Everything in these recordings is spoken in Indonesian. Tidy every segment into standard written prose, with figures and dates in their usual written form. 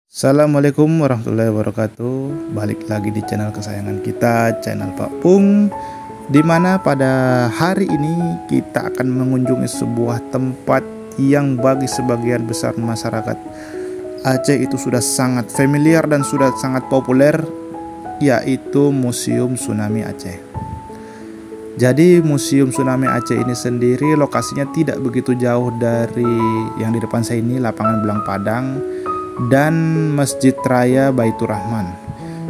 Assalamualaikum warahmatullahi wabarakatuh. Balik lagi di channel kesayangan kita, channel Pak Pung, dimana pada hari ini kita akan mengunjungi sebuah tempat yang bagi sebagian besar masyarakat Aceh itu sudah sangat familiar dan sudah sangat populer, yaitu Museum Tsunami Aceh. Jadi Museum Tsunami Aceh ini sendiri lokasinya tidak begitu jauh dari yang di depan saya ini, lapangan Belang Padang dan Masjid Raya Baitur Rahman.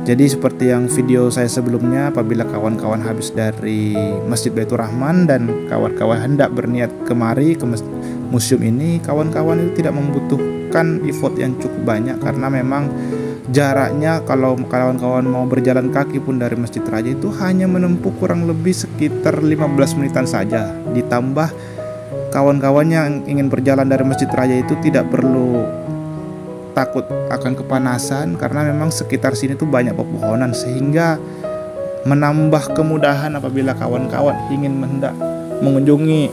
Jadi seperti yang video saya sebelumnya, apabila kawan-kawan habis dari Masjid Baitur Rahman dan kawan-kawan hendak berniat kemari ke museum ini, kawan-kawan itu tidak membutuhkan effort yang cukup banyak karena memang jaraknya kalau kawan-kawan mau berjalan kaki pun dari Masjid Raya itu hanya menempuh kurang lebih sekitar 15 menitan saja. Ditambah kawan-kawan yang ingin berjalan dari Masjid Raya itu tidak perlu takut akan kepanasan karena memang sekitar sini tuh banyak pepohonan, sehingga menambah kemudahan apabila kawan-kawan ingin hendak mengunjungi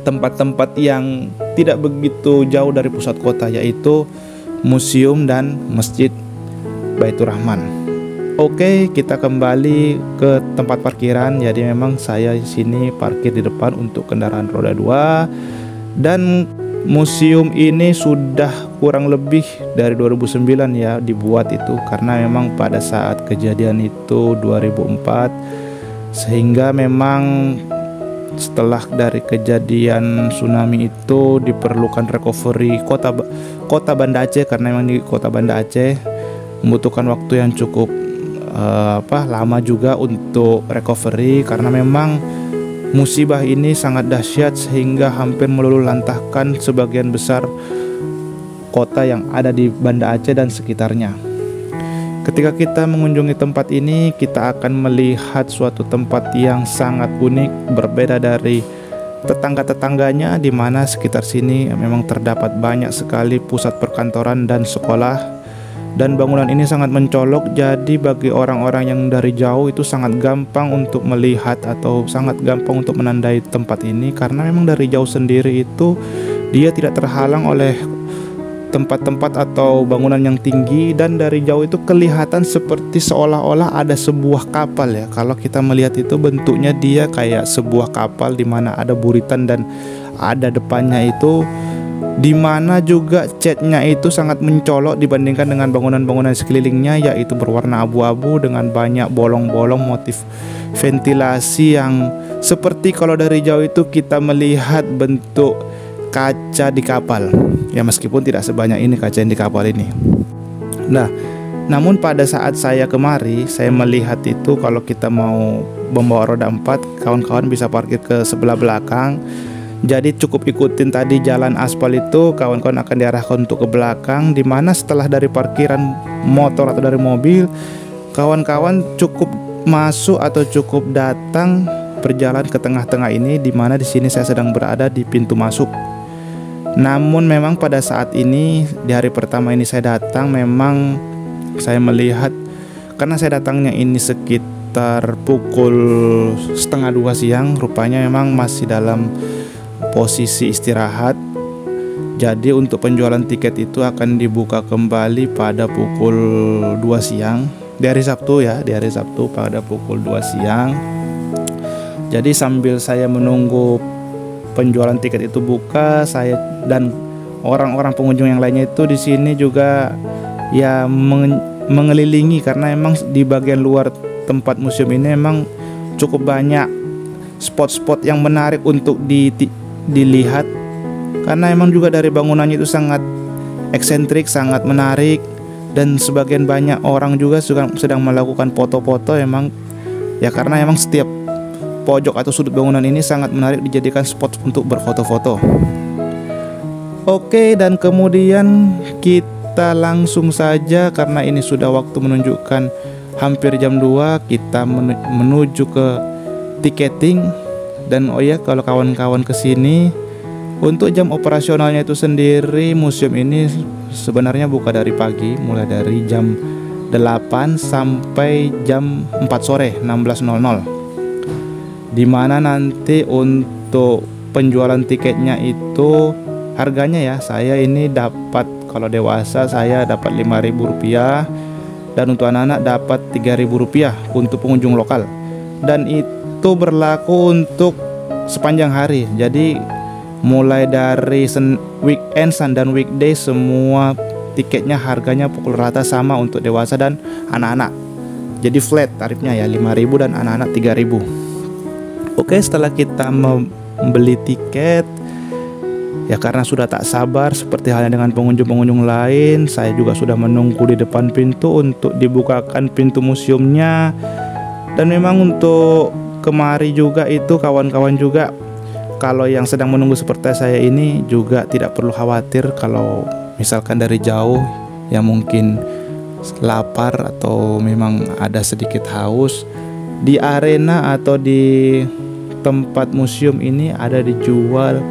tempat-tempat yang tidak begitu jauh dari pusat kota, yaitu museum dan Masjid Baitur Rahman. Oke, kita kembali ke tempat parkiran. Jadi memang saya di sini parkir di depan untuk kendaraan roda 2, dan museum ini sudah kurang lebih dari 2009 ya dibuat itu, karena memang pada saat kejadian itu 2004, sehingga memang setelah dari kejadian tsunami itu diperlukan recovery kota Banda Aceh, karena memang di kota Banda Aceh membutuhkan waktu yang cukup lama juga untuk recovery, karena memang musibah ini sangat dahsyat sehingga hampir meluluhlantahkan sebagian besar kota yang ada di Banda Aceh dan sekitarnya. Ketika kita mengunjungi tempat ini, kita akan melihat suatu tempat yang sangat unik, berbeda dari tetangga-tetangganya, di mana sekitar sini memang terdapat banyak sekali pusat perkantoran dan sekolah, dan bangunan ini sangat mencolok. Jadi bagi orang-orang yang dari jauh itu sangat gampang untuk melihat atau sangat gampang untuk menandai tempat ini, karena memang dari jauh sendiri itu dia tidak terhalang oleh tempat-tempat atau bangunan yang tinggi, dan dari jauh itu kelihatan seperti seolah-olah ada sebuah kapal ya. Kalau kita melihat itu bentuknya dia kayak sebuah kapal di mana ada buritan dan ada depannya itu, di mana juga catnya itu sangat mencolok dibandingkan dengan bangunan-bangunan sekelilingnya, yaitu berwarna abu-abu dengan banyak bolong-bolong motif ventilasi yang seperti kalau dari jauh itu kita melihat bentuk kaca di kapal ya, meskipun tidak sebanyak ini kaca yang di kapal ini. Nah, namun pada saat saya kemari, saya melihat itu kalau kita mau membawa roda 4, kawan-kawan bisa parkir ke sebelah belakang. Jadi cukup ikutin tadi jalan aspal itu, kawan-kawan akan diarahkan untuk ke belakang, dimana setelah dari parkiran motor atau dari mobil, kawan-kawan cukup masuk atau cukup datang berjalan ke tengah-tengah ini, dimana di sini saya sedang berada di pintu masuk. Namun memang pada saat ini, di hari pertama ini saya datang, memang saya melihat, karena saya datangnya ini sekitar pukul 1:30 siang, rupanya memang masih dalam posisi istirahat. Jadi untuk penjualan tiket itu akan dibuka kembali pada pukul 2 siang di hari Sabtu ya, di hari Sabtu pada pukul 2 siang. Jadi sambil saya menunggu penjualan tiket itu buka, saya dan orang-orang pengunjung yang lainnya itu di sini juga ya mengelilingi, karena emang di bagian luar tempat museum ini memang cukup banyak spot-spot yang menarik untuk dilihat, karena emang juga dari bangunannya itu sangat eksentrik, sangat menarik, dan sebagian banyak orang juga sedang melakukan foto-foto emang ya, karena emang setiap pojok atau sudut bangunan ini sangat menarik dijadikan spot untuk berfoto-foto. Oke, dan kemudian kita langsung saja, karena ini sudah waktu menunjukkan hampir jam 2, kita menuju ke tiketing. Dan oh ya, kalau kawan-kawan kesini, untuk jam operasionalnya itu sendiri, museum ini sebenarnya buka dari pagi, mulai dari jam 8 sampai jam 4 sore 16.00. Dimana nanti untuk penjualan tiketnya itu harganya ya, saya ini dapat Kalau dewasa saya dapat Rp5.000 dan untuk anak-anak dapat Rp3.000 untuk pengunjung lokal. Dan itu berlaku untuk sepanjang hari. Jadi mulai dari weekend dan weekday semua tiketnya harganya pukul rata sama untuk dewasa dan anak-anak. Jadi flat tarifnya ya Rp5.000 dan anak-anak Rp3.000. Oke, setelah kita membeli tiket ya, karena sudah tak sabar seperti halnya dengan pengunjung-pengunjung lain, saya juga sudah menunggu di depan pintu untuk dibukakan pintu museumnya. Dan memang untuk kemari juga itu kawan-kawan juga, kalau yang sedang menunggu seperti saya ini juga tidak perlu khawatir kalau misalkan dari jauh yang mungkin lapar atau memang ada sedikit haus. Di arena atau di tempat museum ini ada dijual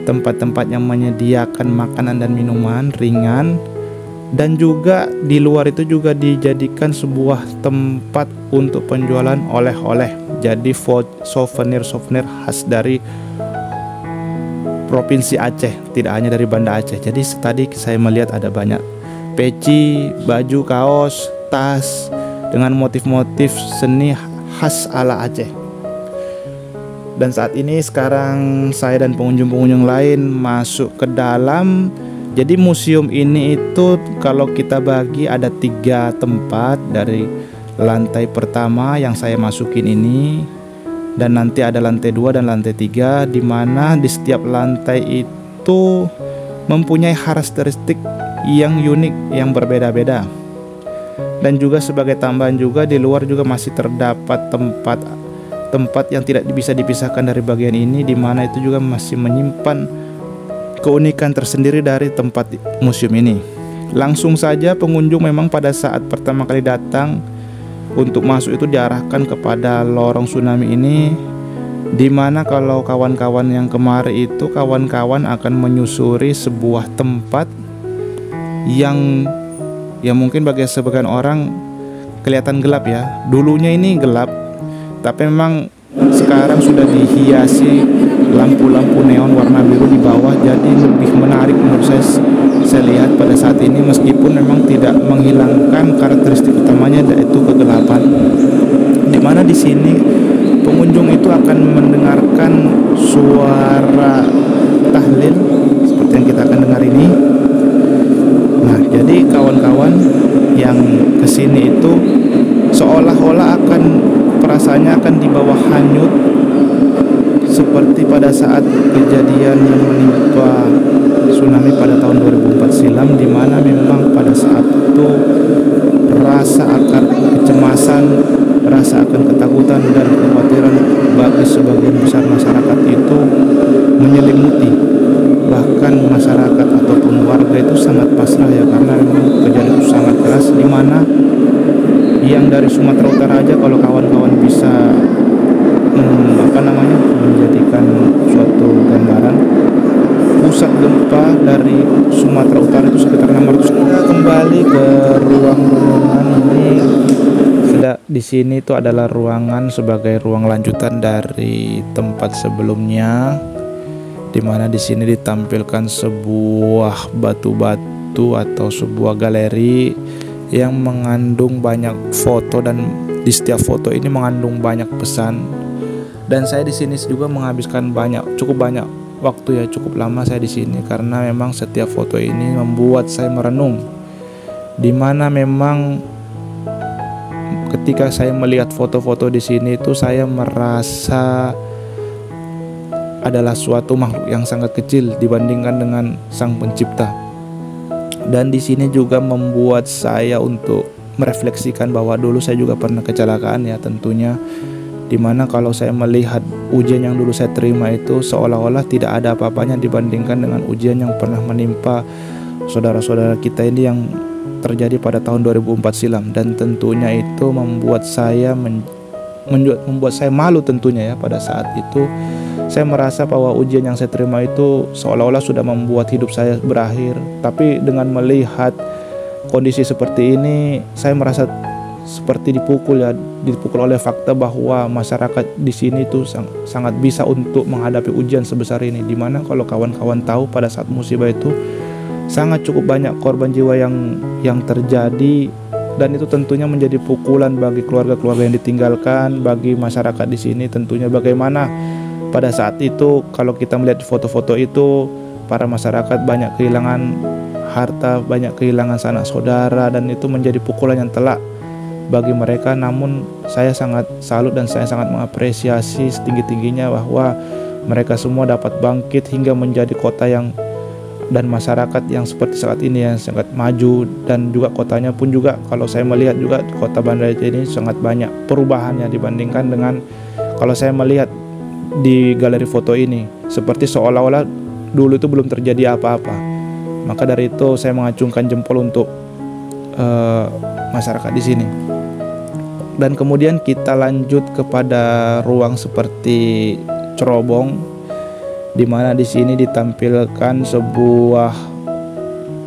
tempat-tempat yang menyediakan makanan dan minuman ringan, dan juga di luar itu juga dijadikan sebuah tempat untuk penjualan oleh-oleh. Jadi souvenir khas dari Provinsi Aceh, tidak hanya dari Banda Aceh. Jadi tadi saya melihat ada banyak peci, baju, kaos, tas dengan motif-motif seni khas ala Aceh. Dan saat ini sekarang saya dan pengunjung-pengunjung lain masuk ke dalam. Jadi museum ini itu kalau kita bagi ada 3 tempat. Dari lantai pertama yang saya masukin ini, dan nanti ada lantai 2 dan lantai 3, di mana di setiap lantai itu mempunyai karakteristik yang unik, yang berbeda-beda. Dan juga sebagai tambahan juga di luar juga masih terdapat tempat yang tidak bisa dipisahkan dari bagian ini, di mana itu juga masih menyimpan keunikan tersendiri dari tempat museum ini. Langsung saja pengunjung memang pada saat pertama kali datang untuk masuk itu diarahkan kepada lorong tsunami ini, di mana kalau kawan-kawan yang kemari itu kawan-kawan akan menyusuri sebuah tempat yang mungkin bagi sebagian orang kelihatan gelap ya. Dulunya ini gelap, tapi memang sekarang sudah dihiasi lampu-lampu neon warna biru di bawah, jadi lebih menarik menurut saya lihat pada saat ini, meskipun memang tidak menghilangkan karakteristik utamanya yaitu kegelapan. Dimana di sini pengunjung itu akan mendengarkan suara tahlil seperti yang kita akan dengar ini. Nah, jadi kawan-kawan yang kesini itu seolah-olah akan perasaannya akan di bawah hanyut seperti pada saat kejadian yang menimpa tsunami pada tahun 2004 silam, di mana memang pada saat itu rasa akan kecemasan, rasa akan ketakutan dan kekhawatiran bagi sebagian besar masyarakat itu menyelimuti. Bahkan masyarakat ataupun warga itu sangat pasrah ya, karena memang kejadian itu sangat keras, di mana yang dari Sumatera Utara aja kalau kawan-kawan bisa menjadikan suatu gambaran, pusat gempa dari Sumatera Utara itu sekitar 600. Kita kembali ke ruang renungan ini. Di sini itu adalah ruangan sebagai ruang lanjutan dari tempat sebelumnya, di mana di sini ditampilkan sebuah batu-batu atau sebuah galeri yang mengandung banyak foto, dan di setiap foto ini mengandung banyak pesan. Dan saya di sini juga menghabiskan cukup banyak waktu ya, cukup lama saya di sini, karena memang setiap foto ini membuat saya merenung, dimana memang ketika saya melihat foto-foto di sini itu saya merasa adalah suatu makhluk yang sangat kecil dibandingkan dengan Sang Pencipta. Dan di sini juga membuat saya untuk merefleksikan bahwa dulu saya juga pernah kecelakaan ya tentunya, dimana kalau saya melihat ujian yang dulu saya terima itu seolah-olah tidak ada apa-apanya dibandingkan dengan ujian yang pernah menimpa saudara-saudara kita ini yang terjadi pada tahun 2004 silam. Dan tentunya itu membuat saya malu tentunya ya. Pada saat itu saya merasa bahwa ujian yang saya terima itu seolah-olah sudah membuat hidup saya berakhir. Tapi dengan melihat kondisi seperti ini, saya merasa seperti dipukul oleh fakta bahwa masyarakat di sini tuh sangat bisa untuk menghadapi ujian sebesar ini. Dimana kalau kawan-kawan tahu pada saat musibah itu sangat cukup banyak korban jiwa yang terjadi, dan itu tentunya menjadi pukulan bagi keluarga-keluarga yang ditinggalkan, bagi masyarakat di sini tentunya. Bagaimana pada saat itu kalau kita melihat foto-foto itu, para masyarakat banyak kehilangan harta, banyak kehilangan sanak saudara, dan itu menjadi pukulan yang telak bagi mereka. Namun saya sangat salut dan saya sangat mengapresiasi setinggi-tingginya bahwa mereka semua dapat bangkit hingga menjadi kota yang dan masyarakat yang seperti saat ini yang sangat maju, dan juga kotanya pun juga kalau saya melihat juga kota Banda Aceh ini sangat banyak perubahannya dibandingkan dengan kalau saya melihat di galeri foto ini, seperti seolah-olah dulu itu belum terjadi apa-apa. Maka dari itu saya mengacungkan jempol untuk masyarakat di sini. Dan kemudian kita lanjut kepada ruang seperti cerobong, di mana di sini ditampilkan sebuah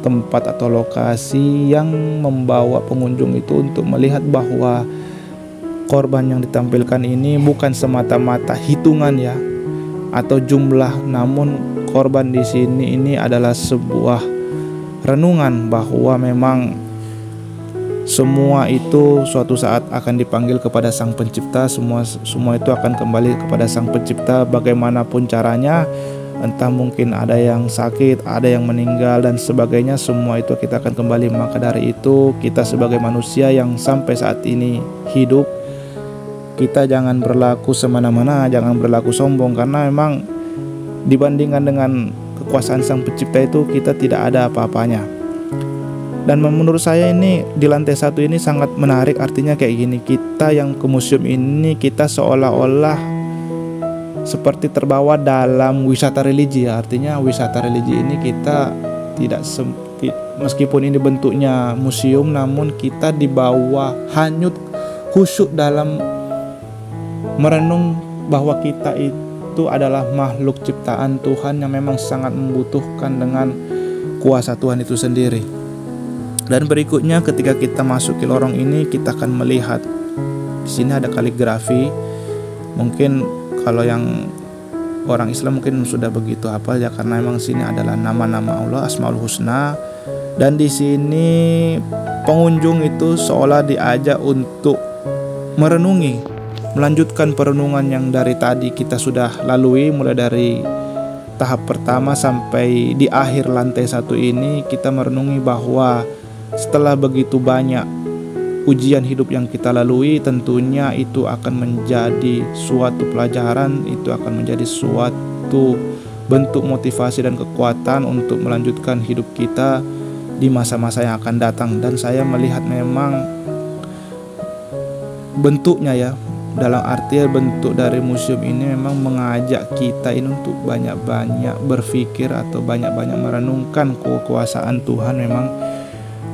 tempat atau lokasi yang membawa pengunjung itu untuk melihat bahwa korban yang ditampilkan ini bukan semata-mata hitungan ya atau jumlah, namun korban di sini ini adalah sebuah renungan bahwa memang semua itu suatu saat akan dipanggil kepada Sang Pencipta. Semua itu akan kembali kepada Sang Pencipta bagaimanapun caranya. Entah mungkin ada yang sakit, ada yang meninggal dan sebagainya, semua itu kita akan kembali. Maka dari itu kita sebagai manusia yang sampai saat ini hidup, kita jangan berlaku semena-mena, jangan berlaku sombong, karena memang dibandingkan dengan kekuasaan Sang Pencipta itu kita tidak ada apa-apanya. Dan menurut saya ini di lantai 1 ini sangat menarik, artinya kayak gini, kita yang ke museum ini kita seolah-olah seperti terbawa dalam wisata religi ya. Artinya wisata religi ini kita tidak meskipun ini bentuknya museum, namun kita dibawa hanyut khusyuk dalam merenung bahwa kita itu adalah makhluk ciptaan Tuhan yang memang sangat membutuhkan dengan kuasa Tuhan itu sendiri. Dan berikutnya ketika kita masuk ke lorong ini, kita akan melihat di sini ada kaligrafi. Mungkin kalau yang orang Islam mungkin sudah begitu hafal ya, karena memang sini adalah nama-nama Allah, Asmaul Husna. Dan di sini pengunjung itu seolah diajak untuk merenungi, melanjutkan perenungan yang dari tadi kita sudah lalui, mulai dari tahap pertama sampai di akhir lantai 1 ini. Kita merenungi bahwa setelah begitu banyak ujian hidup yang kita lalui, tentunya itu akan menjadi suatu pelajaran, itu akan menjadi suatu bentuk motivasi dan kekuatan untuk melanjutkan hidup kita di masa-masa yang akan datang. Dan saya melihat memang bentuknya ya, dalam artian bentuk dari museum ini memang mengajak kita ini untuk banyak-banyak berpikir atau banyak-banyak merenungkan kekuasaan Tuhan memang.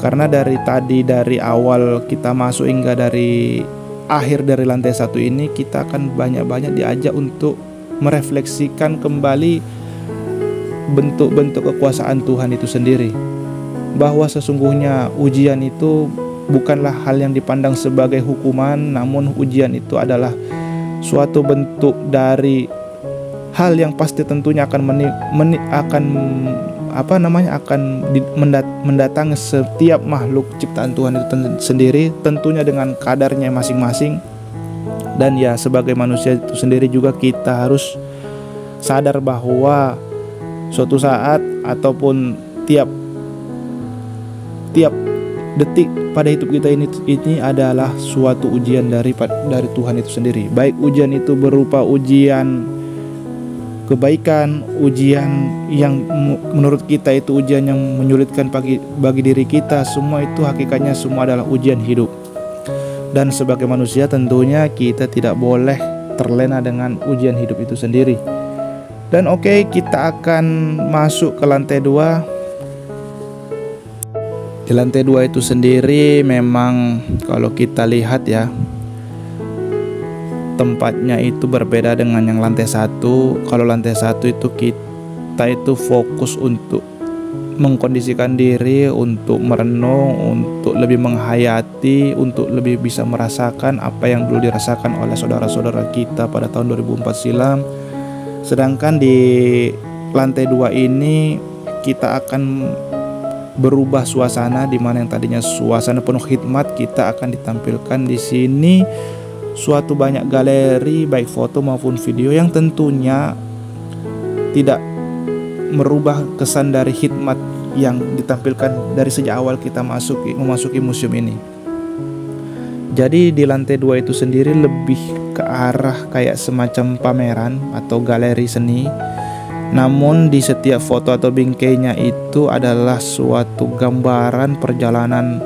Karena dari awal kita masuk hingga dari akhir dari lantai 1 ini, kita akan banyak-banyak diajak untuk merefleksikan kembali bentuk-bentuk kekuasaan Tuhan itu sendiri. Bahwa sesungguhnya ujian itu bukanlah hal yang dipandang sebagai hukuman, namun ujian itu adalah suatu bentuk dari hal yang pasti tentunya akan mendatangi setiap makhluk ciptaan Tuhan itu sendiri, tentunya dengan kadarnya masing-masing. Dan ya sebagai manusia itu sendiri juga kita harus sadar bahwa suatu saat ataupun tiap detik pada hidup kita ini adalah suatu ujian dari Tuhan itu sendiri. Baik ujian itu berupa ujian kebaikan, ujian yang menurut kita itu ujian yang menyulitkan bagi diri kita, semua itu hakikatnya semua adalah ujian hidup. Dan sebagai manusia tentunya kita tidak boleh terlena dengan ujian hidup itu sendiri. Dan oke, kita akan masuk ke lantai 2. Di lantai 2 itu sendiri memang kalau kita lihat ya, tempatnya itu berbeda dengan yang lantai 1. Kalau lantai 1 itu kita itu fokus untuk mengkondisikan diri, untuk merenung, untuk lebih menghayati, untuk lebih bisa merasakan apa yang dulu dirasakan oleh saudara-saudara kita pada tahun 2004 silam. Sedangkan di lantai 2 ini kita akan berubah suasana, di mana yang tadinya suasana penuh khidmat, kita akan ditampilkan di sini suatu banyak galeri baik foto maupun video yang tentunya tidak merubah kesan dari khidmat yang ditampilkan dari sejak awal kita memasuki museum ini. Jadi di lantai 2 itu sendiri lebih ke arah kayak semacam pameran atau galeri seni. Namun di setiap foto atau bingkainya itu adalah suatu gambaran perjalanan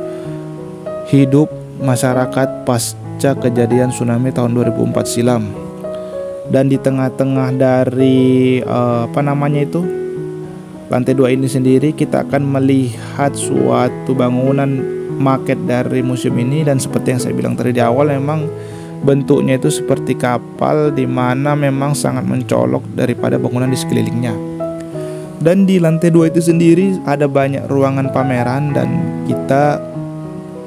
hidup masyarakat pasca kejadian tsunami tahun 2004 silam. Dan di tengah-tengah dari lantai 2 ini sendiri, kita akan melihat suatu bangunan maket dari museum ini. Dan seperti yang saya bilang tadi di awal, memang bentuknya itu seperti kapal, di mana memang sangat mencolok daripada bangunan di sekelilingnya. Dan di lantai 2 itu sendiri ada banyak ruangan pameran, dan kita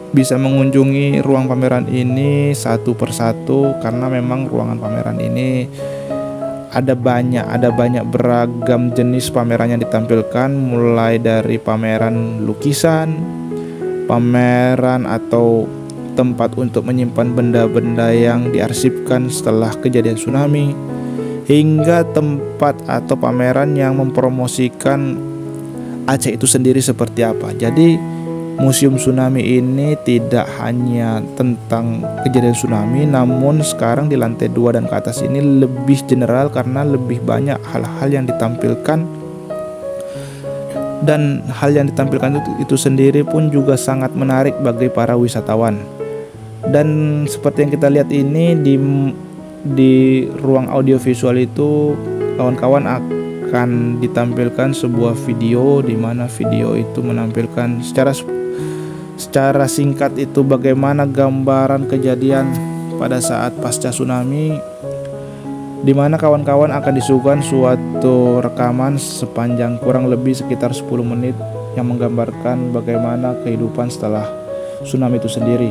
bisa mengunjungi ruang pameran ini satu persatu, karena memang ruangan pameran ini ada banyak beragam jenis pameran yang ditampilkan, mulai dari pameran lukisan, pameran atau tempat untuk menyimpan benda-benda yang diarsipkan setelah kejadian tsunami, hingga tempat atau pameran yang mempromosikan Aceh itu sendiri seperti apa. Jadi Museum Tsunami ini tidak hanya tentang kejadian tsunami, namun sekarang di lantai 2 dan ke atas ini lebih general, karena lebih banyak hal-hal yang ditampilkan. Dan hal yang ditampilkan itu sendiri pun juga sangat menarik bagi para wisatawan. Dan seperti yang kita lihat ini di ruang audiovisual itu, kawan-kawan akan ditampilkan sebuah video, di mana video itu menampilkan secara singkat itu bagaimana gambaran kejadian pada saat pasca tsunami, di mana kawan-kawan akan disuguhkan suatu rekaman sepanjang kurang lebih sekitar 10 menit yang menggambarkan bagaimana kehidupan setelah tsunami itu sendiri.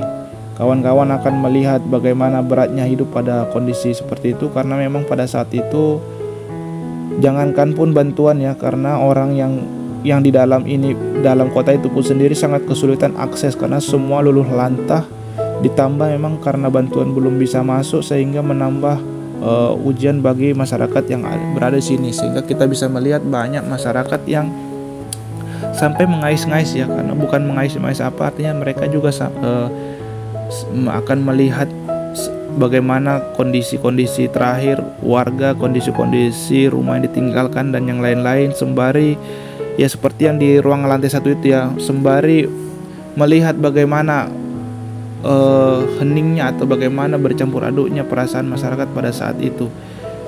Kawan-kawan akan melihat bagaimana beratnya hidup pada kondisi seperti itu, karena memang pada saat itu jangankan pun bantuan ya, karena orang yang di dalam kota itu pun sendiri sangat kesulitan akses, karena semua luluh lantah, ditambah memang karena bantuan belum bisa masuk, sehingga menambah ujian bagi masyarakat yang berada di sini. Sehingga kita bisa melihat banyak masyarakat yang sampai mengais-ngais ya, karena bukan mengais-ngais apa, artinya mereka juga akan melihat bagaimana kondisi-kondisi terakhir warga, kondisi-kondisi rumah yang ditinggalkan dan yang lain-lain, sembari ya seperti yang di ruang lantai 1 itu ya, sembari melihat bagaimana heningnya atau bagaimana bercampur aduknya perasaan masyarakat pada saat itu.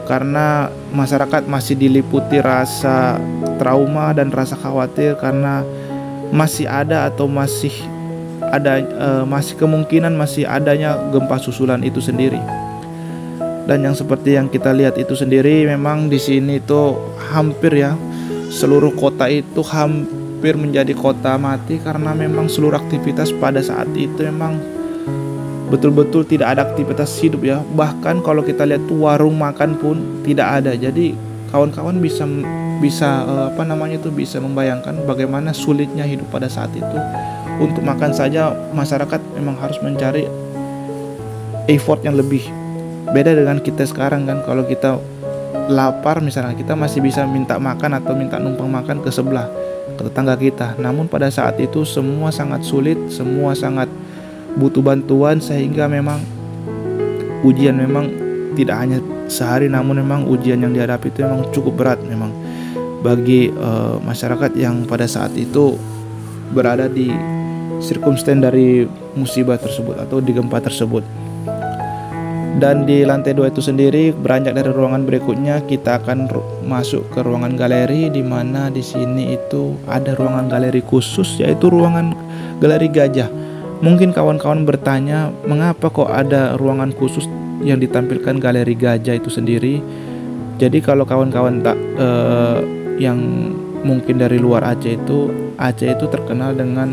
Karena masyarakat masih diliputi rasa trauma dan rasa khawatir, karena masih ada atau masih kemungkinan masih adanya gempa susulan itu sendiri. Dan yang seperti yang kita lihat itu sendiri, memang di sini tuh hampir ya seluruh kota itu hampir menjadi kota mati, karena memang seluruh aktivitas pada saat itu memang betul-betul tidak ada aktivitas hidup ya. Bahkan kalau kita lihat tuh warung makan pun tidak ada. Jadi kawan-kawan bisa membayangkan bagaimana sulitnya hidup pada saat itu. Untuk makan saja masyarakat memang harus mencari effort yang lebih. Beda dengan kita sekarang kan, kalau kita lapar misalnya, kita masih bisa minta makan atau minta numpang makan ke sebelah, ke tetangga kita. Namun pada saat itu semua sangat sulit, semua sangat butuh bantuan, sehingga memang ujian memang tidak hanya sehari, namun memang ujian yang dihadapi itu memang cukup berat memang bagi masyarakat yang pada saat itu berada di sirkumstan dari musibah tersebut atau di gempa tersebut. Dan di lantai 2 itu sendiri, beranjak dari ruangan berikutnya, kita akan masuk ke ruangan galeri, di mana di sini itu ada ruangan galeri khusus, yaitu ruangan galeri gajah. Mungkin kawan-kawan bertanya, mengapa kok ada ruangan khusus yang ditampilkan galeri gajah itu sendiri? Jadi kalau kawan-kawan yang mungkin dari luar Aceh itu terkenal dengan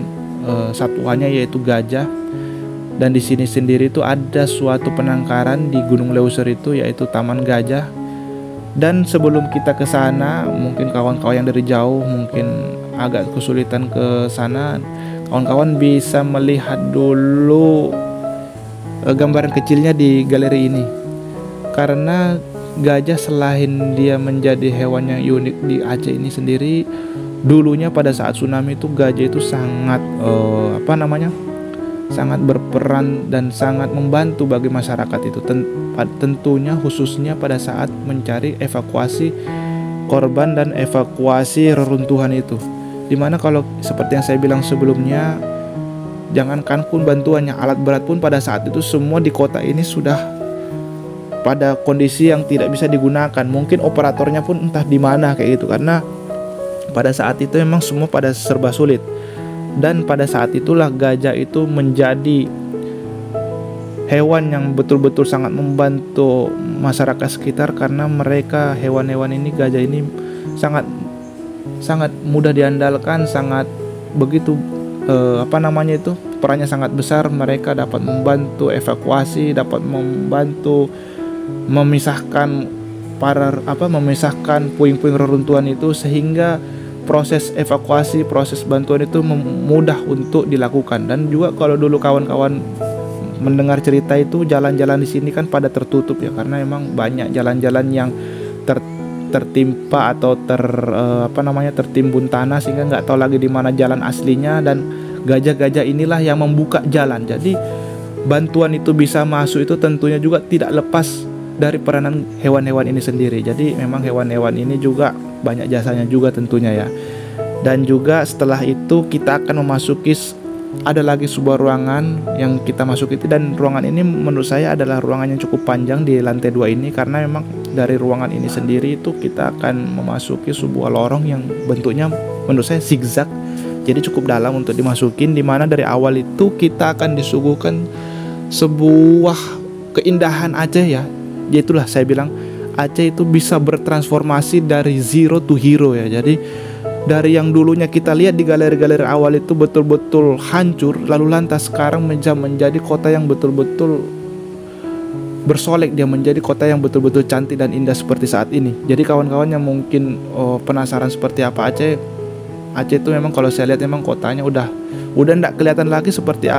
satuannya yaitu gajah. Dan di sini sendiri itu ada suatu penangkaran di Gunung Leuser itu, yaitu Taman Gajah. Dan sebelum kita ke sana, mungkin kawan-kawan yang dari jauh mungkin agak kesulitan ke sana, kawan-kawan bisa melihat dulu gambaran kecilnya di galeri ini. Karena gajah selain dia menjadi hewan yang unik di Aceh ini sendiri, dulunya pada saat tsunami itu gajah itu sangat sangat berperan dan sangat membantu bagi masyarakat itu. Tentunya khususnya pada saat mencari evakuasi korban dan evakuasi reruntuhan itu. Dimana kalau seperti yang saya bilang sebelumnya, jangankan pun bantuannya, alat berat pun pada saat itu semua di kota ini sudah pada kondisi yang tidak bisa digunakan. Mungkin operatornya pun entah di mana kayak gitu, karena pada saat itu memang semua pada serba sulit. Dan pada saat itulah gajah itu menjadi hewan yang betul-betul sangat membantu masyarakat sekitar, karena mereka hewan-hewan ini, gajah ini sangat mudah diandalkan, sangat begitu perannya sangat besar. Mereka dapat membantu evakuasi, dapat membantu memisahkan puing-puing reruntuhan itu, sehingga proses evakuasi, proses bantuan itu mudah untuk dilakukan. Dan juga kalau dulu kawan-kawan mendengar cerita itu, jalan-jalan di sini kan pada tertutup ya, karena memang banyak jalan-jalan yang tertimpa atau tertimbun tanah, sehingga nggak tahu lagi di mana jalan aslinya. Dan gajah-gajah inilah yang membuka jalan. Jadi bantuan itu bisa masuk itu tentunya juga tidak lepas dari peranan hewan-hewan ini sendiri. Jadi memang hewan-hewan ini juga banyak jasanya juga tentunya ya. Dan juga setelah itu kita akan memasuki, ada lagi sebuah ruangan yang kita masuk itu, dan ruangan ini menurut saya adalah ruangan yang cukup panjang di lantai 2 ini, karena memang dari ruangan ini sendiri itu kita akan memasuki sebuah lorong yang bentuknya menurut saya zigzag, jadi cukup dalam untuk dimasukin, dimana dari awal itu kita akan disuguhkan sebuah keindahan Aceh ya. Itulah saya bilang Aceh itu bisa bertransformasi dari zero to hero ya. Jadi dari yang dulunya kita lihat di galeri-galeri awal itu betul-betul hancur, lalu lantas sekarang menjadi kota yang betul-betul bersolek, dia menjadi kota yang betul-betul cantik dan indah seperti saat ini. Jadi kawan-kawan yang mungkin penasaran seperti apa Aceh itu memang kalau saya lihat memang kotanya udah enggak kelihatan lagi seperti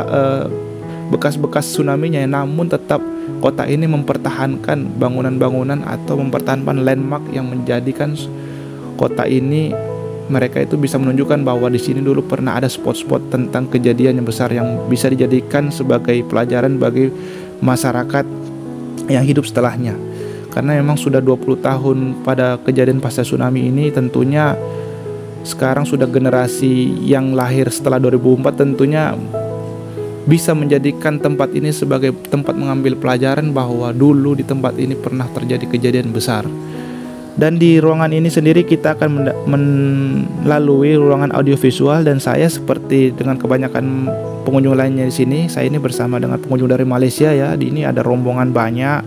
bekas-bekas tsunami-nya, namun tetap kota ini mempertahankan bangunan-bangunan atau mempertahankan landmark yang menjadikan kota ini, mereka itu bisa menunjukkan bahwa di sini dulu pernah ada spot-spot tentang kejadian yang besar yang bisa dijadikan sebagai pelajaran bagi masyarakat yang hidup setelahnya. Karena memang sudah 20 tahun pada kejadian pasca tsunami ini, tentunya sekarang sudah generasi yang lahir setelah 2004 tentunya bisa menjadikan tempat ini sebagai tempat mengambil pelajaran bahwa dulu di tempat ini pernah terjadi kejadian besar. Dan di ruangan ini sendiri kita akan melalui ruangan audiovisual, dan saya seperti dengan kebanyakan pengunjung lainnya di sini, saya ini bersama dengan pengunjung dari Malaysia ya. Di ini ada rombongan banyak.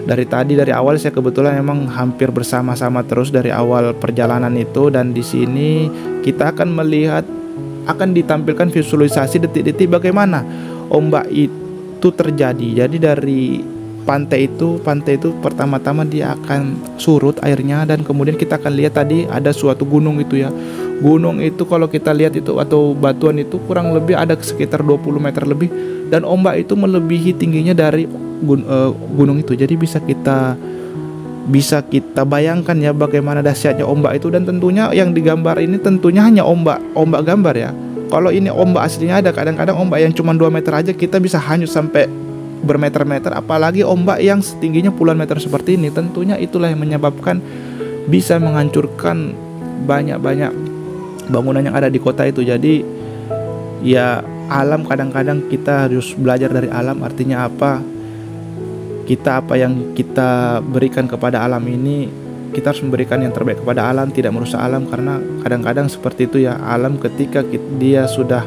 Dari awal saya kebetulan memang hampir bersama-sama terus dari awal perjalanan itu, dan di sini kita akan melihat, akan ditampilkan visualisasi detik-detik bagaimana ombak itu terjadi. Jadi dari pantai itu pertama-tama dia akan surut airnya, dan kemudian kita akan lihat tadi ada suatu gunung itu ya. Gunung itu kalau kita lihat itu atau batuan itu kurang lebih ada sekitar 20 meter lebih, dan ombak itu melebihi tingginya dari gunung itu. Jadi bisa kita bayangkan ya bagaimana dahsyatnya ombak itu. Dan tentunya yang digambar ini tentunya hanya ombak gambar ya. Kalau ini ombak aslinya ada, kadang-kadang ombak yang cuma 2 meter aja kita bisa hanyut sampai bermeter-meter, apalagi ombak yang setingginya puluhan meter seperti ini. Tentunya itulah yang menyebabkan bisa menghancurkan banyak-banyak bangunan yang ada di kota itu. Jadi ya alam, kadang-kadang kita harus belajar dari alam. Artinya apa yang kita berikan kepada alam ini, kita harus memberikan yang terbaik kepada alam, tidak merusak alam. Karena kadang-kadang seperti itu ya, alam ketika dia sudah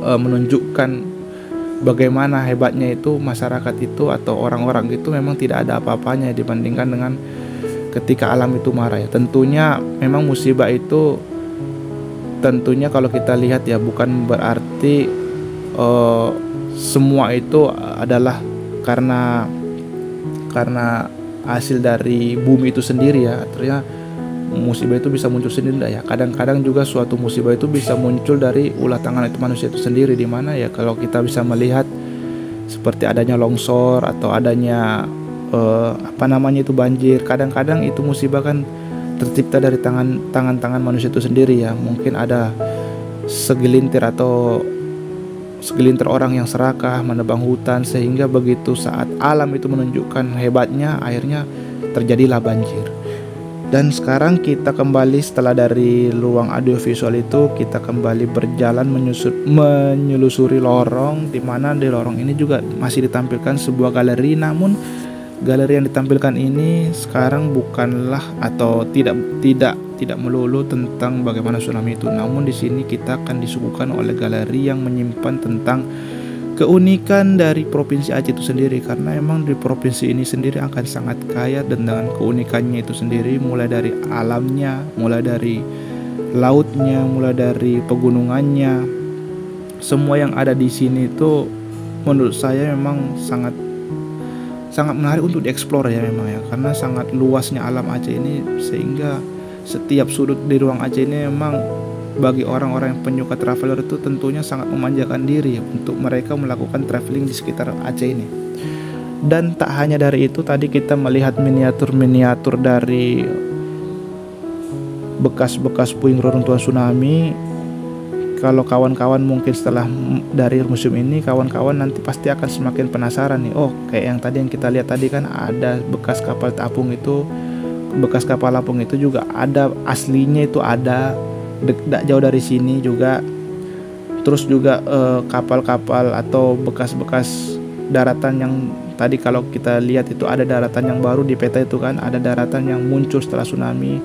menunjukkan bagaimana hebatnya itu masyarakat itu atau orang-orang itu, memang tidak ada apa-apanya dibandingkan dengan ketika alam itu marah ya. Tentunya memang musibah itu tentunya kalau kita lihat ya, bukan berarti semua itu adalah karena hasil dari bumi itu sendiri ya. Artinya musibah itu bisa muncul sendiri ya. Kadang-kadang juga suatu musibah itu bisa muncul dari ulah tangan itu manusia itu sendiri, di mana ya kalau kita bisa melihat seperti adanya longsor atau adanya itu banjir. Kadang-kadang itu musibah kan tercipta dari tangan manusia itu sendiri ya. Mungkin ada segelintir orang yang serakah menebang hutan, sehingga begitu saat alam itu menunjukkan hebatnya, akhirnya terjadilah banjir. Dan sekarang kita kembali setelah dari ruang audiovisual itu, kita kembali berjalan menyelusuri lorong, di mana di lorong ini juga masih ditampilkan sebuah galeri. Namun galeri yang ditampilkan ini sekarang bukanlah atau tidak melulu tentang bagaimana tsunami itu. Namun di sini kita akan disuguhkan oleh galeri yang menyimpan tentang keunikan dari Provinsi Aceh itu sendiri, karena emang di provinsi ini sendiri akan sangat kaya dan dengan keunikannya itu sendiri, mulai dari alamnya, mulai dari lautnya, mulai dari pegunungannya. Semua yang ada di sini itu menurut saya memang sangat menarik untuk dieksplor ya memang ya, karena sangat luasnya alam Aceh ini, sehingga setiap sudut di ruang Aceh ini memang bagi orang-orang yang penyuka traveler itu tentunya sangat memanjakan diri untuk mereka melakukan traveling di sekitar Aceh ini. Dan tak hanya dari itu, tadi kita melihat miniatur-miniatur dari bekas-bekas puing reruntuhan tsunami. Kalau kawan-kawan mungkin setelah dari museum ini, kawan-kawan nanti pasti akan semakin penasaran nih. Oh, kayak yang tadi yang kita lihat tadi kan ada bekas kapal apung itu, juga ada aslinya, itu ada tidak jauh dari sini juga. Terus juga kapal-kapal atau bekas-bekas daratan yang tadi kalau kita lihat itu ada daratan yang baru di peta itu kan, ada daratan yang muncul setelah tsunami.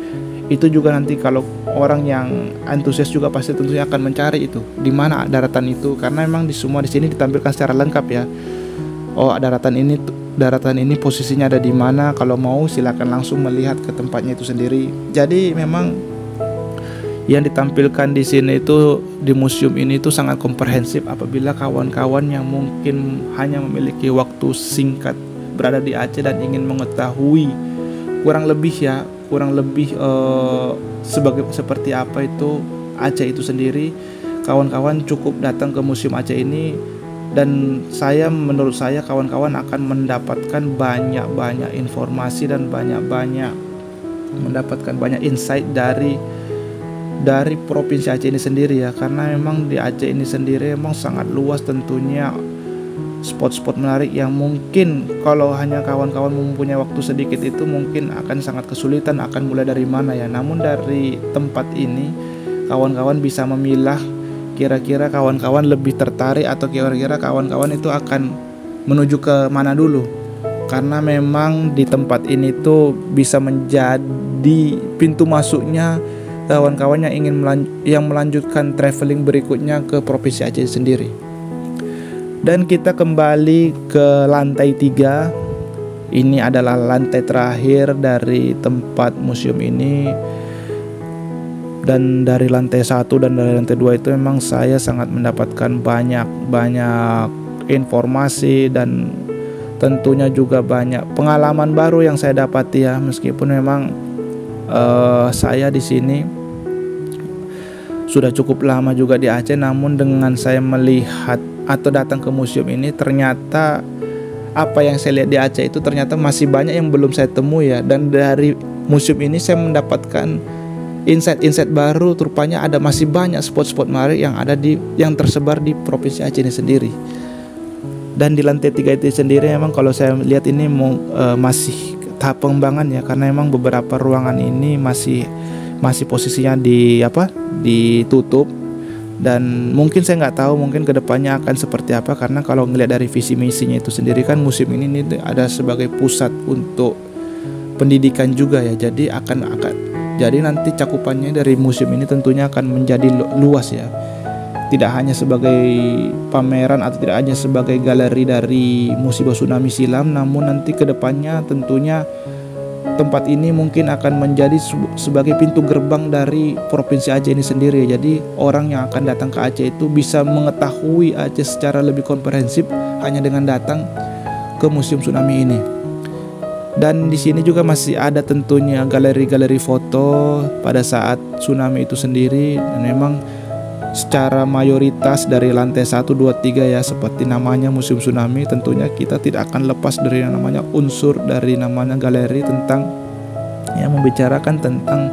Itu juga nanti kalau orang yang antusias juga pasti tentunya akan mencari itu di mana daratan itu, karena memang semua di sini ditampilkan secara lengkap ya. Oh, daratan ini posisinya ada di mana, kalau mau silakan langsung melihat ke tempatnya itu sendiri. Jadi memang yang ditampilkan di sini itu di museum ini itu sangat komprehensif apabila kawan-kawan yang mungkin hanya memiliki waktu singkat berada di Aceh dan ingin mengetahui kurang lebih seperti apa itu Aceh itu sendiri. Kawan-kawan cukup datang ke museum Aceh ini, dan menurut saya kawan-kawan akan mendapatkan banyak informasi dan mendapatkan banyak insight dari Provinsi Aceh ini sendiri ya, karena memang di Aceh ini sendiri memang sangat luas tentunya spot-spot menarik yang mungkin kalau hanya kawan-kawan mempunyai waktu sedikit itu mungkin akan sangat kesulitan akan mulai dari mana ya. Namun dari tempat ini kawan-kawan bisa memilah kira-kira kawan-kawan lebih tertarik atau kira-kira kawan-kawan itu akan menuju ke mana dulu, karena memang di tempat ini tuh bisa menjadi pintu masuknya kawan-kawan yang ingin melanjutkan traveling berikutnya ke Provinsi Aceh sendiri. Dan kita kembali ke lantai 3. Ini adalah lantai terakhir dari tempat museum ini. Dan dari lantai 1 dan dari lantai 2 itu memang saya sangat mendapatkan banyak informasi dan tentunya juga banyak pengalaman baru yang saya dapati ya. Meskipun memang saya di sini sudah cukup lama juga di Aceh, namun dengan saya melihat atau datang ke museum ini, ternyata apa yang saya lihat di Aceh itu ternyata masih banyak yang belum saya temui ya. Dan dari museum ini saya mendapatkan insight baru, rupanya ada masih banyak spot-spot menarik yang tersebar di Provinsi Aceh ini sendiri. Dan di lantai 3 itu sendiri memang kalau saya lihat ini masih tahap pengembangan ya, karena memang beberapa ruangan ini masih posisinya ditutup, dan mungkin saya nggak tahu mungkin kedepannya akan seperti apa, karena kalau ngelihat dari visi misinya itu sendiri kan museum ini ada sebagai pusat untuk pendidikan juga ya. Jadi nanti cakupannya dari museum ini tentunya akan menjadi luas ya, tidak hanya sebagai pameran atau tidak hanya sebagai galeri dari musibah tsunami silam, namun nanti kedepannya tentunya tempat ini mungkin akan menjadi sebagai pintu gerbang dari Provinsi Aceh ini sendiri. Jadi orang yang akan datang ke Aceh itu bisa mengetahui Aceh secara lebih komprehensif hanya dengan datang ke museum tsunami ini. Dan di sini juga masih ada tentunya galeri-galeri foto pada saat tsunami itu sendiri. Dan memang secara mayoritas dari lantai 1, 2, 3 ya, seperti namanya Museum Tsunami, tentunya kita tidak akan lepas dari yang namanya unsur dari namanya galeri tentang yang membicarakan tentang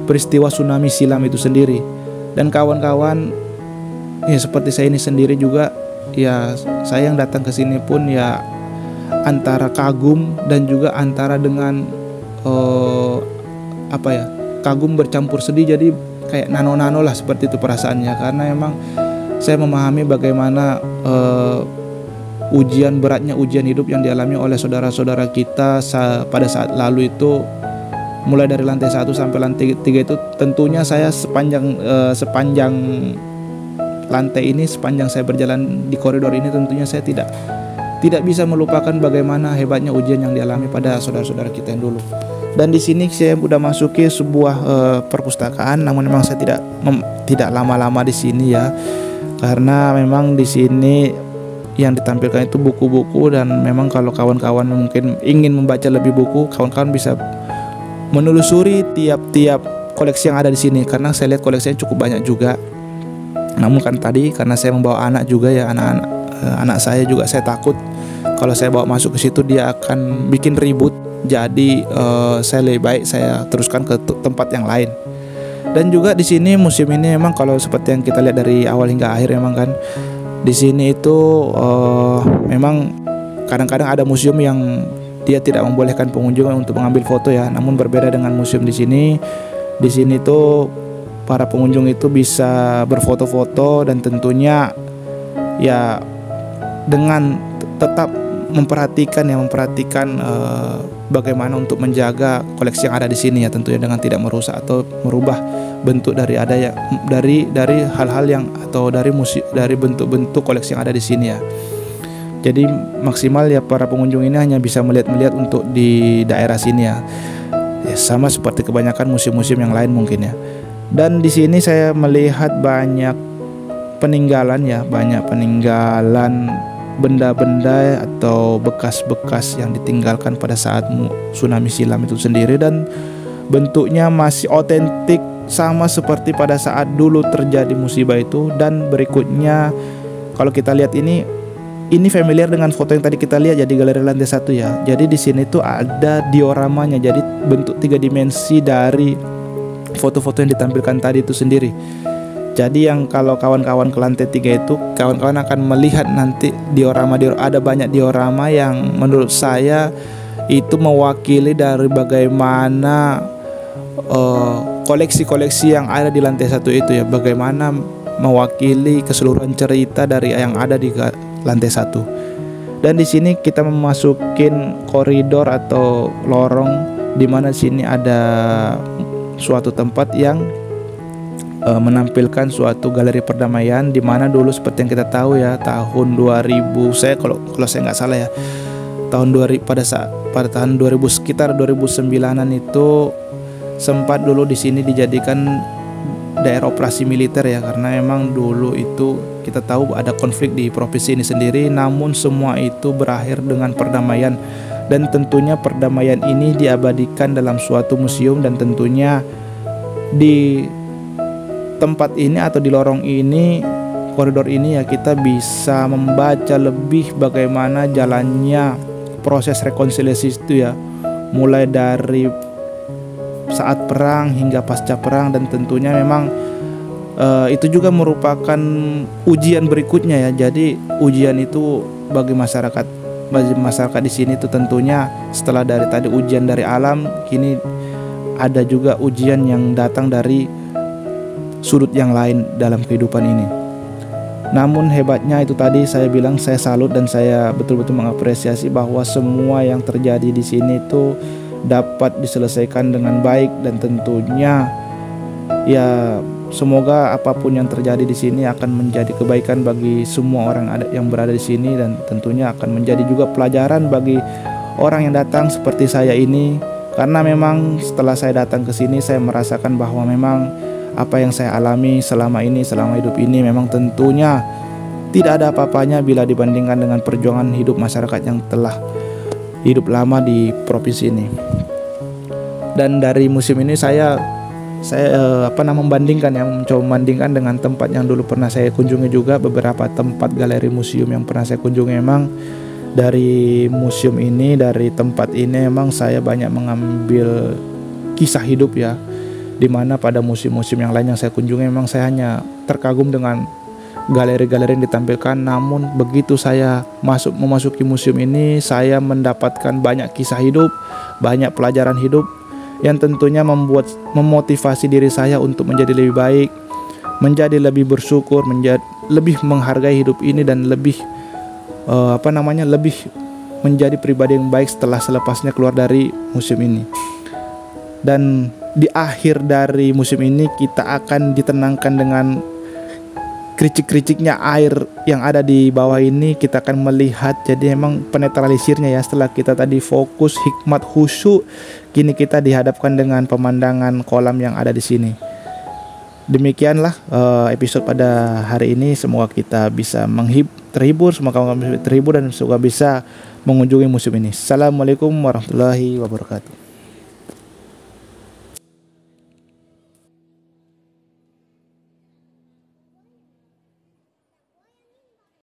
peristiwa tsunami silam itu sendiri. Dan kawan-kawan ya seperti saya ini sendiri juga ya, saya yang datang ke sini pun ya antara kagum dan juga antara dengan kagum bercampur sedih, jadi kayak nano-nano lah seperti itu perasaannya, karena emang saya memahami bagaimana beratnya ujian hidup yang dialami oleh saudara-saudara kita pada saat lalu itu, mulai dari lantai 1 sampai lantai 3 itu. Tentunya saya sepanjang lantai ini, sepanjang saya berjalan di koridor ini, tentunya saya tidak bisa melupakan bagaimana hebatnya ujian yang dialami pada saudara-saudara kita yang dulu. Dan di sini saya sudah masuki sebuah perpustakaan, namun memang saya tidak lama-lama di sini ya, karena memang di sini yang ditampilkan itu buku-buku, dan memang kalau kawan-kawan mungkin ingin membaca lebih buku, kawan-kawan bisa menelusuri tiap-tiap koleksi yang ada di sini, karena saya lihat koleksinya cukup banyak juga. Namun kan tadi karena saya membawa anak juga ya, anak saya juga, saya takut kalau saya bawa masuk ke situ dia akan bikin ribut. Jadi saya lebih baik saya teruskan ke tempat yang lain. Dan juga di sini museum ini memang kalau seperti yang kita lihat dari awal hingga akhir, memang kan di sini itu memang kadang-kadang ada museum yang dia tidak membolehkan pengunjung untuk mengambil foto ya. Namun berbeda dengan museum di sini. Di sini tuh para pengunjung itu bisa berfoto-foto, dan tentunya ya dengan tetap memperhatikan bagaimana untuk menjaga koleksi yang ada di sini ya, tentunya dengan tidak merusak atau merubah bentuk dari hal-hal yang atau dari bentuk-bentuk koleksi yang ada di sini ya. Jadi maksimal ya para pengunjung ini hanya bisa melihat untuk di daerah sini ya. Ya sama seperti kebanyakan museum-museum yang lain mungkin ya. Dan di sini saya melihat banyak peninggalan benda-benda atau bekas-bekas yang ditinggalkan pada saat tsunami silam itu sendiri, dan bentuknya masih otentik sama seperti pada saat dulu terjadi musibah itu. Dan berikutnya kalau kita lihat ini familiar dengan foto yang tadi kita lihat jadi galeri lantai 1 ya. Jadi di sini tuh ada dioramanya, jadi bentuk 3 dimensi dari foto-foto yang ditampilkan tadi itu sendiri. Jadi yang kalau kawan-kawan ke lantai 3 itu, kawan-kawan akan melihat nanti ada banyak diorama yang menurut saya itu mewakili dari bagaimana koleksi-koleksi yang ada di lantai 1 itu ya, bagaimana mewakili keseluruhan cerita dari yang ada di lantai 1. Dan di sini kita memasukin koridor atau lorong, di mana sini ada suatu tempat yang menampilkan suatu galeri perdamaian, di mana dulu seperti yang kita tahu ya, tahun 2000 kalau saya nggak salah ya, pada tahun 2000 sekitar 2009-an itu sempat dulu di sini dijadikan daerah operasi militer ya, karena memang dulu itu kita tahu ada konflik di provinsi ini sendiri. Namun semua itu berakhir dengan perdamaian, dan tentunya perdamaian ini diabadikan dalam suatu museum. Dan tentunya di tempat ini atau di lorong ini, koridor ini ya, kita bisa membaca lebih bagaimana jalannya proses rekonsiliasi itu ya, mulai dari saat perang hingga pasca perang. Dan tentunya memang itu juga merupakan ujian berikutnya ya. Jadi ujian itu bagi masyarakat di sini itu tentunya setelah dari tadi ujian dari alam, kini ada juga ujian yang datang dari sudut yang lain dalam kehidupan ini. Namun hebatnya itu tadi saya bilang, saya salut dan saya betul-betul mengapresiasi bahwa semua yang terjadi di sini itu dapat diselesaikan dengan baik. Dan tentunya ya semoga apapun yang terjadi di sini akan menjadi kebaikan bagi semua orang yang berada di sini, dan tentunya akan menjadi juga pelajaran bagi orang yang datang seperti saya ini. Karena memang setelah saya datang ke sini, saya merasakan bahwa memang apa yang saya alami selama hidup ini memang tentunya tidak ada apa-apanya bila dibandingkan dengan perjuangan hidup masyarakat yang telah hidup lama di provinsi ini. Dan dari museum ini saya membandingkan, mencoba membandingkan dengan tempat yang dulu pernah saya kunjungi juga. Beberapa tempat galeri museum yang pernah saya kunjungi, memang dari museum ini, dari tempat ini memang saya banyak mengambil kisah hidup ya. Dimana pada museum-museum yang lain yang saya kunjungi memang saya hanya terkagum dengan galeri-galeri yang ditampilkan. Namun begitu saya memasuki museum ini, saya mendapatkan banyak kisah hidup, banyak pelajaran hidup yang tentunya memotivasi diri saya untuk menjadi lebih baik, menjadi lebih bersyukur, menjadi lebih menghargai hidup ini, dan lebih lebih menjadi pribadi yang baik selepasnya keluar dari museum ini. Dan di akhir dari museum ini kita akan ditenangkan dengan kericik-kericiknya air yang ada di bawah ini. Kita akan melihat, jadi memang penetralisirnya ya, setelah kita tadi fokus, hikmat, khusyuk, kini kita dihadapkan dengan pemandangan kolam yang ada di sini. Demikianlah episode pada hari ini. Semoga kita bisa terhibur, semoga kamu terhibur dan semoga bisa mengunjungi museum ini. Assalamualaikum warahmatullahi wabarakatuh.